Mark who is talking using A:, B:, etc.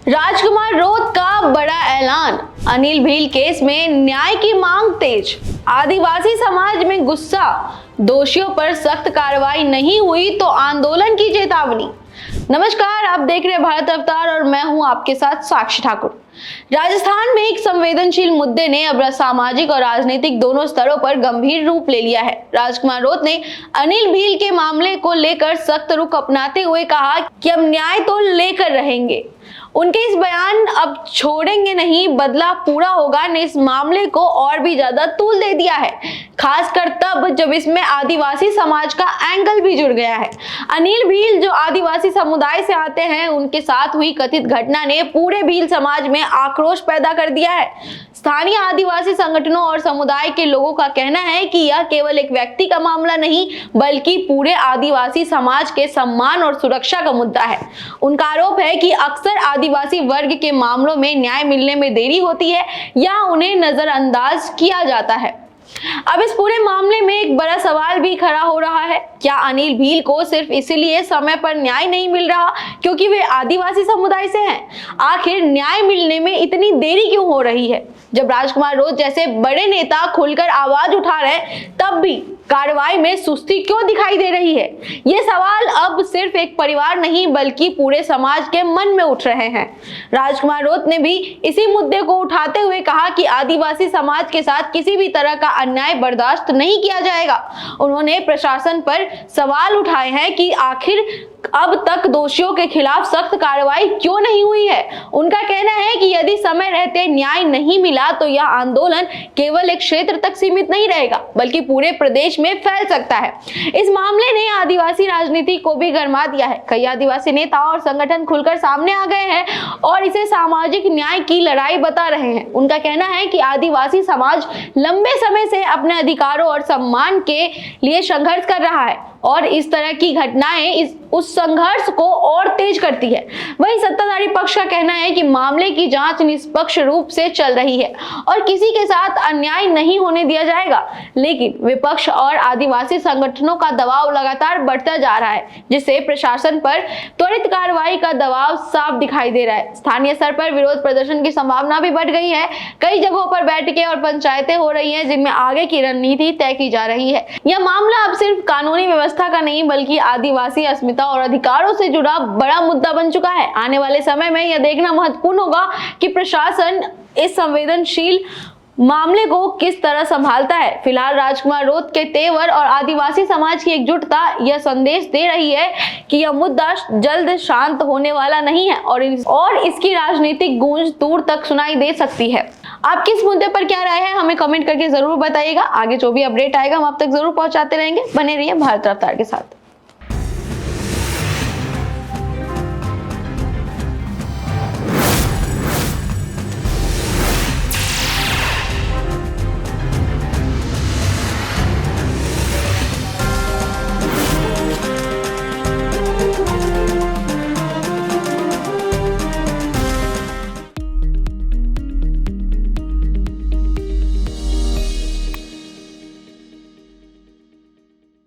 A: राजकुमार रोत का बड़ा ऐलान, अनिल भील केस में न्याय की मांग तेज। आदिवासी समाज में गुस्सा, दोषियों पर सख्त कार्रवाई नहीं हुई तो आंदोलन की चेतावनी। नमस्कार, आप देख रहे हैं भारत अवतार और मैं हूं आपके साथ साक्षी ठाकुर। राजस्थान में एक संवेदनशील मुद्दे ने अब सामाजिक और राजनीतिक दोनों स्तरों पर गंभीर रूप ले लिया है। राजकुमार रोत ने अनिल भील के मामले को लेकर सख्त रुख अपनाते हुए कहा कि हम न्याय तो लेकर रहेंगे। उनके इस बयान अब छोड़ेंगे नहीं, बदला पूरा होगा ने इस मामले को और भी ज्यादा तूल दे दिया है, खासकर तब जब इसमें आदिवासी समाज का एंगल भी जुड़ गया है। अनिल भील जो आदिवासी समुदाय से आते हैं, उनके साथ हुई कथित घटना ने पूरे भील समाज में आक्रोश पैदा कर दिया है। स्थानीय आदिवासी संगठनों और समुदाय के लोगों का कहना है कि यह केवल एक व्यक्ति का मामला नहीं, बल्कि पूरे आदिवासी समाज के सम्मान और सुरक्षा का मुद्दा है। उनका आरोप है कि अक्सर आदिवासी वर्ग के मामलों में न्याय मिलने में देरी होती है या उन्हें नजरअंदाज किया जाता है। अब इस पूरे मामले में एक बड़ा सवाल भी खड़ा हो रहा है, क्या अनिल भील को सिर्फ इसीलिए समय पर न्याय नहीं मिल रहा क्योंकि वे आदिवासी समुदाय से हैं? आखिर न्याय मिलने में इतनी देरी क्यों हो रही है? जब राजकुमार रोत जैसे बड़े नेता खुलकर आवाज उठा रहे हैं, तब भी कार्रवाई में सुस्ती क्यों दिखाई दे रही है? ये सवाल अब सिर्फ एक परिवार नहीं बल्कि पूरे समाज के मन में उठ रहे हैं। राजकुमार रोत ने भी इसी मुद्दे को उठाते हुए कहा कि आदिवासी समाज के साथ किसी भी तरह का अन्याय बर्दाश्त नहीं किया जाएगा। उन्होंने प्रशासन पर सवाल उठाए हैं कि आखिर अब तक दोषियों के खिलाफ सख्त कार्रवाई क्यों नहीं हुई है। उनका कहना है कि यदि समय रहते न्याय नहीं मिला तो यह आंदोलन केवल एक क्षेत्र तक सीमित नहीं रहेगा बल्कि पूरे प्रदेश में फैल सकता है। इस मामले ने आदिवासी राजनीति को भी गरमा दिया है। कई आदिवासी नेता और संगठन खुलकर सामने आ गए हैं और इसे सामाजिक न्याय की लड़ाई बता रहे हैं। उनका कहना है कि आदिवासी समाज लंबे समय से अपने अधिकारों और सम्मान के लिए संघर्ष कर रहा है और इस तरह की घटनाएं उस संघर्ष को और तेज करती है। वहीं सत्ताधारी पक्ष का कहना है कि मामले की जांच निष्पक्ष रूप से चल रही है और किसी के साथ अन्याय नहीं होने दिया जाएगा। लेकिन विपक्ष और आदिवासी संगठनों का दबाव लगातार बढ़ता जा रहा है, जिससे प्रशासन पर त्वरित कार्रवाई का दबाव साफ दिखाई दे रहा है। स्थानीय स्तर पर विरोध प्रदर्शन की संभावना भी बढ़ गई है। कई जगहों पर बैठकें और पंचायतें हो रही है जिनमें आगे की रणनीति तय की जा रही है। यह मामला अब सिर्फ कानूनी व्यवस्था का नहीं बल्कि आदिवासी अस्मिता और अधिकारों से जुड़ा बड़ा मुद्दा बन चुका है। आने वाले समय में यह देखना महत्वपूर्ण होगा कि प्रशासन इस संवेदनशील मामले को किस तरह संभालता है। फिलहाल राजकुमार रोत के तेवर और आदिवासी समाज की एकजुटता यह संदेश दे रही है कि यह मुद्दा जल्द शांत होने वाला नहीं है और इसकी राजनीतिक गूंज दूर तक सुनाई दे सकती है। आपकी इस मुद्दे पर क्या राय है, हमें कमेंट करके जरूर बताइएगा। आगे जो भी अपडेट आएगा हम आप तक जरूर पहुंचाते रहेंगे। बने रहिए भारत अवतार के साथ।